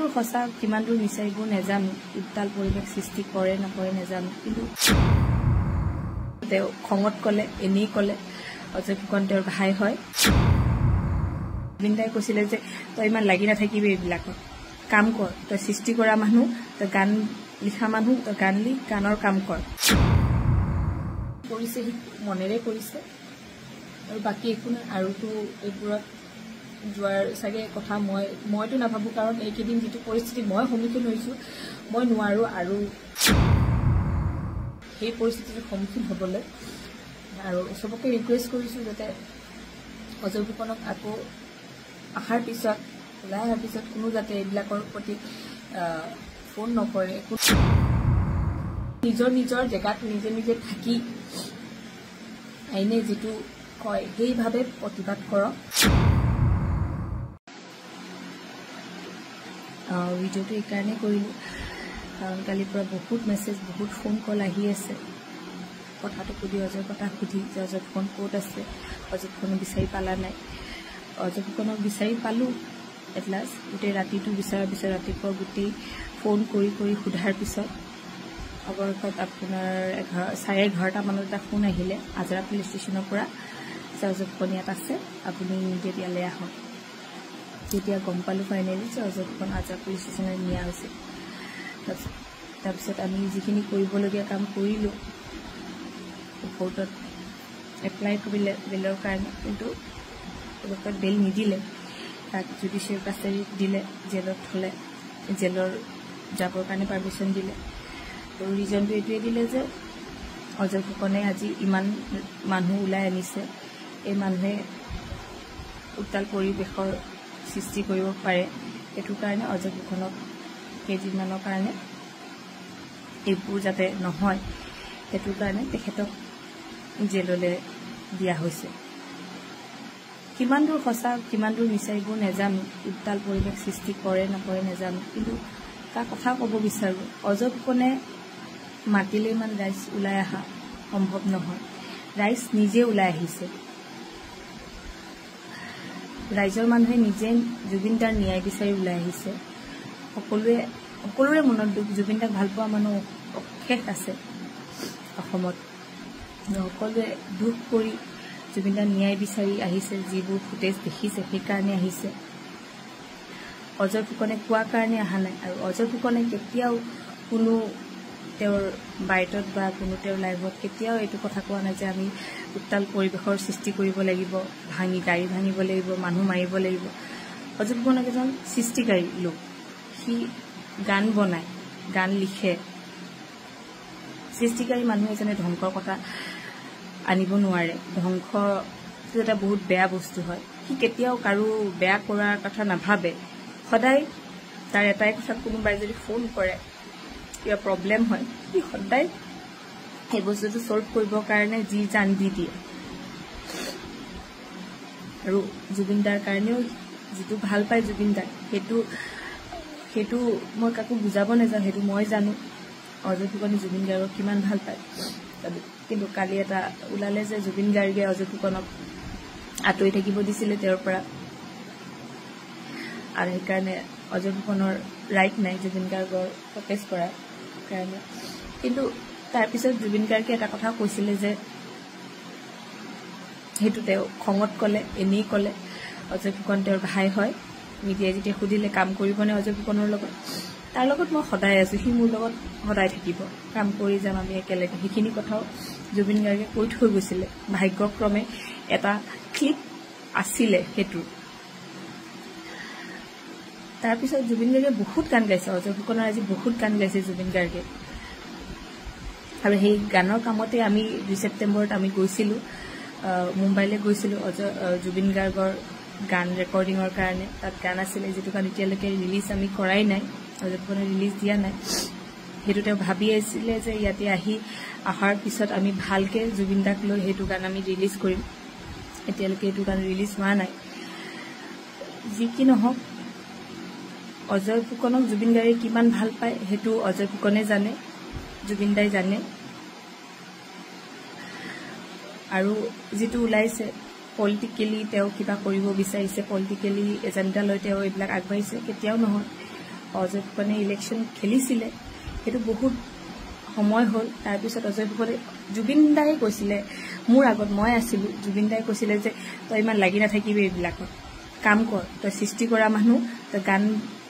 দূৰ সঁচা কিমান দূৰ মিছা এইবোৰ নেজানো উত্তাল পৰিৱেশ সৃষ্টি কৰে নকৰে নেজানো কিন্তু তেওঁ খঙত ক'লে এনেই ক'লে অজয় ফুকন তেওঁৰ ভাই হয় জুবিনদাই কৈছিলে যে তই ইমান লাগি নাথাকিবি এইবিলাকত কাম কৰ তই সৃষ্টি কৰা মানুহ তই গান লিখা মানুহ তই গান লিখ গানৰ কাম কৰ কৰিছে মনেৰে কৰিছে আৰু বাকী একো নাই আৰুতো এইবোৰত যোৱাৰ চাগে কথা মইতো নাভাবো কাৰণ এইকেইদিন যিটো পৰিস্থিতি মই সন্মুখীন হৈছোঁ মই নোৱাৰো আৰু সেই পৰিস্থিতিৰ সন্মুখীন হ'বলৈ আৰু সবকে ৰিকুৱেষ্ট কৰিছোঁ যাতে অজয় ফুকনক আকৌ অহাৰ পিছত ওলাই অহাৰ পিছত কোনো যাতে এইবিলাকৰ প্ৰতি ফোন নকৰে নিজৰ নিজৰ জেগাত নিজে নিজে থাকি আইনে যিটো কয় সেইভাৱে প্ৰতিবাদ কৰক ভিডিঅ'টো এইকাৰণে কৰিলোঁ কাৰণ কালিৰ পৰা বহুত মেছেজ বহুত ফোন কল আহি আছে কথাটো সুধি অজয়ৰ কথা সুধি যে অজয় ফুকন ক'ত আছে অজয় ফুকনক বিচাৰি পালা নাই অজয় ফুকনক বিচাৰি পালোঁ এটলাষ্ট গোটেই ৰাতিটো বিচাৰাৰ পিছত ৰাতিপুৱা গোটেই ফোন কৰি কৰি সোধাৰ পিছত অৱশেষত আপোনাৰ 11:30 মানত এটা ফোন আহিলে আজৰা পুলিচ ষ্টেচনৰ পৰা যে অজয় ফুকন ইয়াত আছে আপুনি ইমিডিয়েট ইয়ালৈ আহক তেতিয়া গম পালোঁ ফাইনেলি যে অজয় ফুকন আজৰা পুলিচ ষ্টেচনত নিয়া হৈছে তাৰপিছত আমি যিখিনি কৰিবলগীয়া কাম কৰিলোঁ কোৰ্টত এপ্লাই কৰিলে বেলৰ কাৰণে কিন্তু বেল নিদিলে তাক জুডিচিয়েল কাষ্টাডিত দিলে জেলত থ'লে জেলৰ যাবৰ কাৰণে পাৰ্মিশ্যন দিলে আৰু ৰিজনটো এইটোৱে দিলে যে অজয় ফুকনে আজি ইমান মানুহ ওলাই আনিছে এই মানুহে উত্তাল পৰিৱেশৰ সৃষ্টি কৰিব পাৰে সেইটো কাৰণে অজয় ফুকনক কেইদিনমানৰ কাৰণে এইবোৰ যাতে নহয় সেইটো কাৰণে তেখেতক জেললৈ দিয়া হৈছে কিমান দূৰ সঁচা কিমান দূৰ মিছা এইবোৰ নেজানো উত্তাল পৰিৱেশ সৃষ্টি কৰে নকৰে নেজানো কিন্তু এটা কথা ক'ব বিচাৰোঁ অজয় ফুকনে মাতিলে ইমান ৰাইজ ওলাই অহা সম্ভৱ নহয় ৰাইজ নিজে ওলাই আহিছে ৰাইজৰ মানুহে নিজে জুবিন দাৰ ন্যায় বিচাৰি ওলাই আহিছে সকলোৰে মনত দুখ জুবিন দাক ভাল পোৱা মানুহ অশেষ আছে অসমত সকলোৱে দুখ কৰি জুবিন দাৰ ন্যায় বিচাৰি আহিছে যিবোৰ ফুটেজ দেখিছে সেইকাৰণে আহিছে অজয় ফুকনে কোৱাৰ কাৰণে অহা নাই আৰু অজয় ফুকনে কেতিয়াও কোনো তেওঁৰ বাইটত বা কোনো তেওঁৰ লাইভত কেতিয়াও এইটো কথা কোৱা নাই যে আমি উত্তাল পৰিৱেশৰ সৃষ্টি কৰিব লাগিব গাড়ী ভাঙিব লাগিব মানুহ মাৰিব লাগিব অজয় ফুকন এজন সৃষ্টিকাৰী লোক সি গান বনায় গান লিখে সৃষ্টিকাৰী মানুহ এজনে ধ্বংসৰ কথা আনিব নোৱাৰে ধ্বংসটো এটা বহুত বেয়া বস্তু হয় সি কেতিয়াও কাৰো বেয়া কৰাৰ কথা নাভাবে সদায় তাৰ এটাই কথা কোনোবাই যদি ফোন কৰে কিবা প্ৰব্লেম হয় সি সদায় সেই বস্তুটো ছল্ভ কৰিবৰ কাৰণে যি জান দি দিয়ে আৰু জুবিন দাৰ কাৰণেও যিটো ভাল পায় জুবিন দাৰ সেইটো মই কাকো বুজাব নাযাওঁ সেইটো মই জানো অজয় ফুকনে জুবিন গাৰ্গক কিমান ভাল পায় কিন্তু কালি এটা ওলালে যে জুবিন গাৰ্গে অজয় ফুকনক আঁতৰি থাকিব দিছিলে তেওঁৰ পৰা আৰু সেইকাৰণে অজয় ফুকনৰ ৰাইট নাই জুবিন গাৰ্গৰ প্ৰটেষ্ট কৰাৰ কাৰণে কিন্তু তাৰপিছত জুবিন গাৰ্গে এটা কথা কৈছিলে যে সেইটো তেওঁ খঙত ক'লে এনেই ক'লে অজয় ফুকন তেওঁৰ ভাই হয় মিডিয়াই যেতিয়া সুধিলে কাম কৰিবনে অজয় ফুকনৰ লগত তাৰ লগত মই সদায় আছো সি মোৰ লগত সদায় থাকিব কাম কৰি যাম আমি একেলগে সেইখিনি কথাও জুবিন গাৰ্গে কৈ থৈ গৈছিলে ভাগ্যক্ৰমে এটা ক্লিপ আছিলে সেইটো তাৰপিছত জুবিন গাৰ্গে বহুত গান গাইছে অজয় ফুকনৰ আজি বহুত গান গাইছে জুবিন গাৰ্গে আৰু সেই গানৰ কামতে আমি 2 ছেপ্টেম্বৰত আমি গৈছিলোঁ মুম্বাইলৈ গৈছিলোঁ জুবিন গাৰ্গৰ গান ৰেকৰ্ডিঙৰ কাৰণে তাত গান আছিলে যিটো গান এতিয়ালৈকে ৰিলিজ আমি কৰাই নাই অজয় ফুকনে ৰিলিজ দিয়া নাই সেইটো তেওঁ ভাবি আছিলে যে ইয়াতে অহাৰ পিছত আমি ভালকৈ জুবিন দাক লৈ সেইটো গান আমি ৰিলিজ কৰিম এতিয়ালৈকে এইটো গান ৰিলিজ হোৱা নাই যি কি নহওক অজয় ফুকনক জুবিন গাৰ্গে কিমান ভাল পায় সেইটো অজয় ফুকনে জানে জুবিন দাই জানে আৰু যেটো ওলাইছে পলিটিক্যালি তেওঁ কিবা কৰিব বিচাৰিছে পলিটিক্যালি এজেন্ডা লৈ তেওঁ এইবিলাক আগবাঢ়িছে কেতিয়াও নহয় অজয় ফুকনে ইলেকশ্যন খেলিছিলে সেইটো বহুত সময় হ'ল তাৰপিছত অজয় ফুকনে জুবিন দাই কৈছিলে মোৰ আগত মই আছিলোঁ জুবিন দাই কৈছিলে যে তই ইমান লাগি নাথাকিবি এইবিলাকত কাম কৰ তই সৃষ্টি কৰা মানুহ তই গান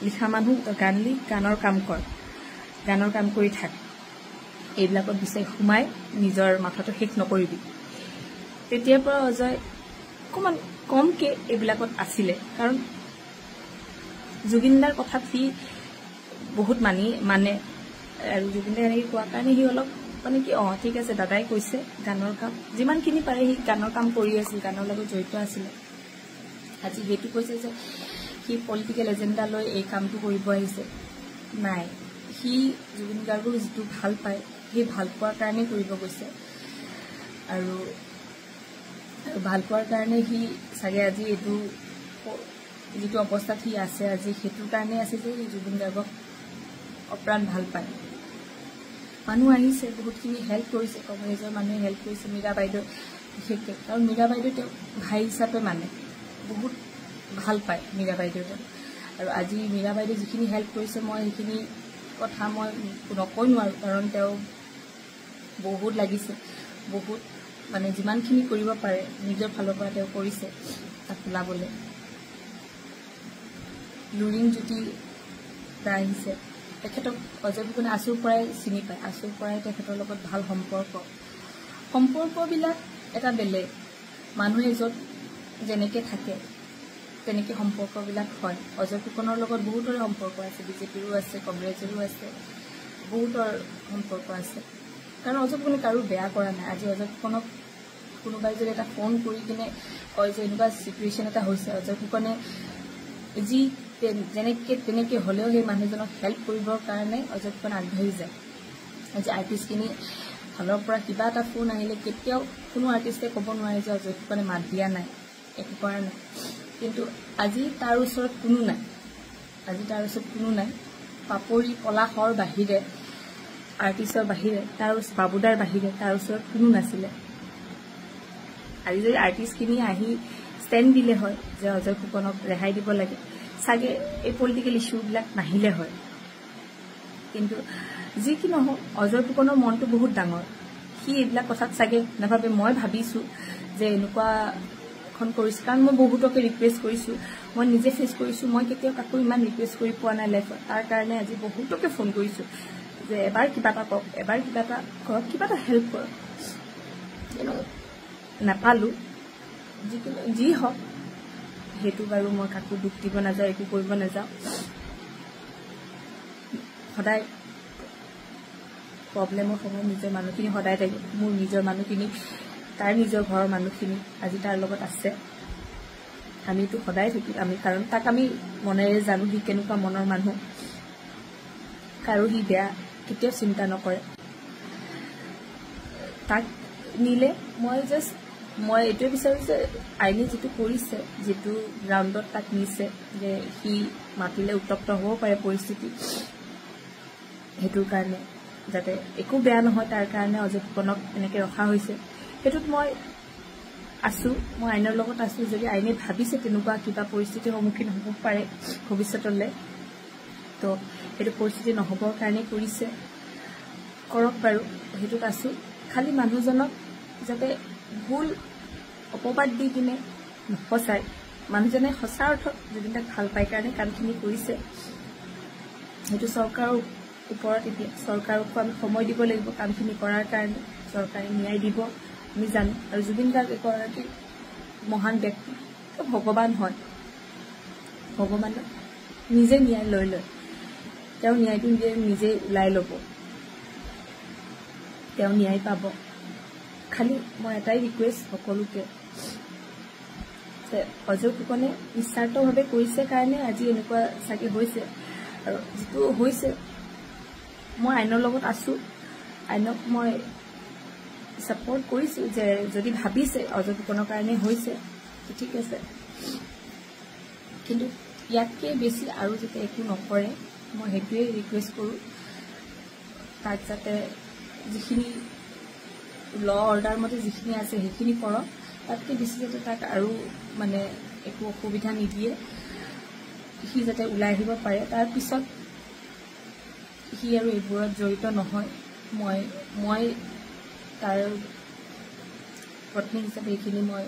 লিখা মানুহ তই গান লিখ গানৰ কাম কৰি থাক এইবিলাকত বিচাৰি সোমাই নিজৰ মাথাটো শেষ নকৰিবি তেতিয়াৰ পৰা অজয় অকণমান কমকৈ এইবিলাকত আছিলে কাৰণ জুবিন দাৰ কথাত সি বহুত মানে আৰু জুবিন দাই এনেকৈ কোৱাৰ কাৰণে সি অলপ মানে কি ঠিক আছে দাদাই কৈছে গানৰ কাম যিমানখিনি পাৰে সি গানৰ কাম কৰি আছিল গানৰ লগত জড়িত আছিলে আজি সেইটো কৈছে যে সি পলিটিকেল এজেণ্ডা লৈ এই কামটো কৰিব আহিছে নাই সি জুবিন গাৰ্গক যিটো ভাল পায় সেই ভাল পোৱাৰ কাৰণে কৰিব গৈছে আৰু ভাল পোৱাৰ কাৰণে সি চাগে আজি এইটো যিটো অৱস্থাত সি আছে আজি সেইটোৰ কাৰণে আছে যে জুবিন গাৰ্গক অপ্ৰাণ ভাল পায় মানুহ আহিছে বহুতখিনি হেল্প কৰিছে কংগ্ৰেছৰ মানুহে হেল্প কৰিছে মীৰা বাইদেউ বিশেষকৈ কাৰণ মীৰা বাইদেউ তেওঁ ভাই হিচাপে মানে বহুত ভাল পায় মীৰা বাইদেউ আৰু আজি মীৰা বাইদেউ যিখিনি হেল্প কৰিছে মই সেইখিনি কথা মই নকৈ নোৱাৰোঁ কাৰণ তেওঁ বহুত লাগিছে বহুত মানে যিমানখিনি কৰিব পাৰে নিজৰ ফালৰ পৰা তেওঁ কৰিছে তাক ওলাবলৈ লুৰিং জ্যোতি দা আহিছে তেখেতক অজয় ফুকনে আছুৰ পৰাই চিনি পায় আছুৰ পৰাই তেখেতৰ লগত ভাল সম্পৰ্কবিলাক এটা বেলেগ মানুহে য'ত যেনেকৈ থাকে তেনেকৈ সম্পৰ্কবিলাক হয় অজয় ফুকনৰ লগত বহুতৰে সম্পৰ্ক আছে বিজেপিৰো আছে কংগ্ৰেছৰো আছে বহুতৰ সম্পৰ্ক আছে কাৰণ অজয় ফুকনে কাৰো বেয়া কৰা নাই আজি অজয় ফুকনক কোনোবাই যদি এটা ফোন কৰি কিনে কয় যে এনেকুৱা চিটুৱেশ্যন এটা হৈছে অজয় ফুকনে যি তেনেকৈ হ'লেও সেই মানুহজনক হেল্প কৰিবৰ কাৰণে অজয় ফুকন আগবাঢ়ি যায় আজি আৰ্টিষ্টখিনি ফালৰ পৰা কিবা এটা ফোন আহিলে কেতিয়াও কোনো আৰ্টিষ্টে ক'ব নোৱাৰে যে অজয় ফুকনে মাত দিয়া নাই একো কৰা নাই কিন্তু আজি তাৰ ওচৰত কোনো নাই পাপৰি পলাশৰ বাহিৰে আৰ্টিষ্টৰ বাহিৰে তাৰ বাবুদাৰ বাহিৰে তাৰ ওচৰত কোনো নাছিলে আজি যদি আৰ্টিষ্টখিনি আহি ষ্টেণ্ড দিলে হয় যে অজয় ফুকনক ৰেহাই দিব লাগে চাগে এই পলিটিকেল ইছ্যুবিলাক নাহিলে হয় কিন্তু যি কি নহওক অজয় ফুকনৰ মনটো বহুত ডাঙৰ সি এইবিলাক কথাত চাগে নাভাবে মই ভাবিছোঁ যে এনেকুৱা এখন কৰিছোঁ কাৰণ মই বহুতকে ৰিকুৱেষ্ট কৰিছোঁ মই নিজে ফেচ কৰিছোঁ মই কেতিয়াও কাকো ইমান ৰিকুৱেষ্ট কৰি পোৱা নাই লাইফত তাৰ কাৰণে আজি বহুতকে ফোন কৰিছোঁ যে এবাৰ কিবা এটা কওক এবাৰ কিবা এটা কৰক কিবা এটা হেল্প কৰক নাপালোঁ যি হওক সেইটো বাৰু মই কাকো দুখ দিব নাযাওঁ একো কৰিব নাযাওঁ সদায় প্ৰব্লেমৰ সময়ত নিজৰ মানুহখিনি সদায় থাকে মোৰ নিজৰ মানুহখিনি তাৰ নিজৰ ঘৰৰ মানুহখিনি আজি তাৰ লগত আছে আমিতো সদায় থাকিম আমি কাৰণ তাক আমি মনেৰে জানো সি কেনেকুৱা মনৰ মানুহ কাৰো সি বেয়া কেতিয়াও চিন্তা নকৰে তাক নিলে মই এইটোৱে বিচাৰোঁ যে আইনে যিটো কৰিছে যিটো গ্ৰাউণ্ডত তাক নিছে যে সি মাতিলে উত্তপ্ত হ'ব পাৰে পৰিস্থিতি সেইটোৰ কাৰণে যাতে একো বেয়া নহয় তাৰ কাৰণে অজয় ফুকনক এনেকৈ ৰখা হৈছে সেইটোত মই আইনৰ লগত আছোঁ যদি আইনে ভাবিছে তেনেকুৱা কিবা পৰিস্থিতিৰ সন্মুখীন হ'ব পাৰে ভৱিষ্যতলৈ তো সেইটো পৰিস্থিতি নহ'বৰ কাৰণে কৰিছে কৰক বাৰু সেইটোত আছোঁ খালি মানুহজনক যাতে ভুল অপবাদ দি কিনে নফচাই মানুহজনে সঁচা অৰ্থত জুবিন দাক ভাল পাই কাৰণে কামখিনি কৰিছে সেইটো চৰকাৰৰ ওপৰত এতিয়া চৰকাৰকো আমি সময় দিব লাগিব কামখিনি কৰাৰ কাৰণে চৰকাৰে ন্যায় দিব আমি জানো আৰু জুবিন গাৰ্গ এগৰাকী মহান ব্যক্তি ভগৱান হয় ভগৱানে নিজে ন্যায় লৈ লয় তেওঁ ন্যায়টো নিজে ওলাই ল'ব তেওঁ ন্যায় পাব খালি মই এটাই ৰিকুৱেষ্ট সকলোকে যে অজয় ফুকনে নিস্বাৰ্থভাৱে কৰিছে কাৰণে আজি এনেকুৱা চাগে হৈছে আৰু যিটো হৈছে মই আইনৰ লগত আছোঁ আইনক মই ছাপোৰ্ট কৰিছোঁ যে যদি ভাবিছে অজয় ফুকনৰ কাৰণে হৈছে ঠিক আছে কিন্তু ইয়াতকৈ বেছি আৰু যাতে একো নকৰে মই সেইটোৱে ৰিকুৱেষ্ট কৰোঁ তাক যাতে যিখিনি ল অৰ্ডাৰ মতে যিখিনি আছে সেইখিনি কৰক তাতকৈ বেছি যাতে তাক আৰু মানে একো অসুবিধা নিদিয়ে সি যাতে ওলাই আহিব পাৰে তাৰপিছত সি আৰু এইবোৰত জড়িত নহয় মই তাৰ পত্নী হিচাপে এইখিনি মই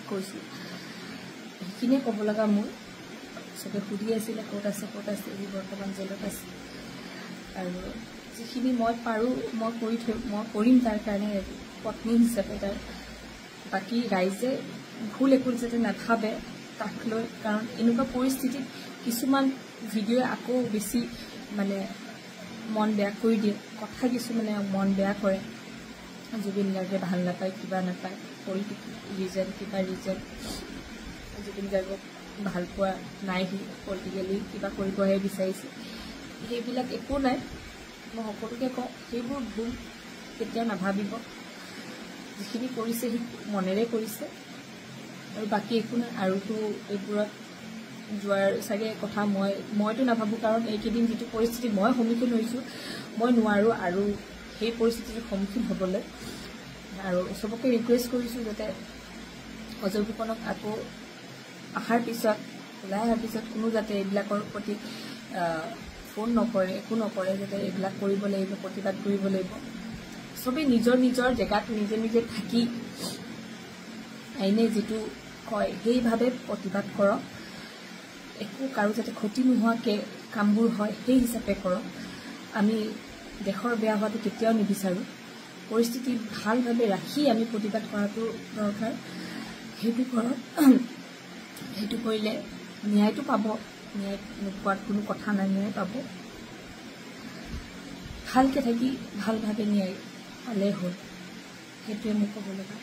কৈছোঁ সেইখিনিয়ে ক'ব লগা মোৰ চবে সুধি আছিলে ক'ত আছে সি বৰ্তমান জেলত আছে আৰু যিখিনি মই পাৰোঁ মই কৰিম তাৰ কাৰণে পত্নী হিচাপে তাৰ বাকী ৰাইজে ভুল একো যাতে নাভাবে তাক লৈ কাৰণ এনেকুৱা পৰিস্থিতিত কিছুমান ভিডিঅ'ই আকৌ বেছি মানে মন বেয়া কৰি দিয়ে কথা কিছুমানে মন বেয়া কৰে জুবিন গাৰ্গে ভাল নাপায় কিবা নাপায় পলিটিক ৰিজন কিবা ৰিজন জুবিন গাৰ্গক ভাল পোৱা নাই সি পলিটিকেলি কিবা কৰিবহে বিচাৰিছে সেইবিলাক একো নাই মই সকলোকে কওঁ সেইবোৰ ভুল কেতিয়াও নাভাবিব যিখিনি কৰিছে সি মনেৰে কৰিছে আৰু বাকী একো নাই আৰুতো এইবোৰত যোৱাৰ চাগে কথা মইতো নাভাবোঁ কাৰণ এইকেইদিন যিটো পৰিস্থিতি মই সন্মুখীন হৈছোঁ মই নোৱাৰোঁ আৰু সেই পৰিস্থিতিৰ সন্মুখীন হ'বলৈ আৰু চবকে ৰিকুৱেষ্ট কৰিছোঁ যাতে অজয় ফুকনক আকৌ অহাৰ পিছত ওলাই অহাৰ পিছত কোনো যাতে এইবিলাকৰ প্ৰতি ফোন নকৰে একো নকৰে যাতে এইবিলাক কৰিব লাগিব প্ৰতিবাদ কৰিব লাগিব চবেই নিজৰ নিজৰ জেগাত নিজে নিজে থাকি আইনে যিটো কয় সেইভাৱে প্ৰতিবাদ কৰক একো কাৰো যাতে ক্ষতি নোহোৱাকৈ কামবোৰ হয় সেই হিচাপে কৰক আমি দেশৰ বেয়া হোৱাটো কেতিয়াও নিবিচাৰোঁ পৰিস্থিতি ভালভাৱে ৰাখি আমি প্ৰতিবাদ কৰাটো দৰকাৰ সেইটো কৰক সেইটো কৰিলে ন্যায়টো পাব ন্যায় নোপোৱাত কোনো কথা নাই ন্যায় পাব ভালকৈ থাকি ভালভাৱে ন্যায় পালে হ'ল সেইটোৱে মোক ক'ব লগা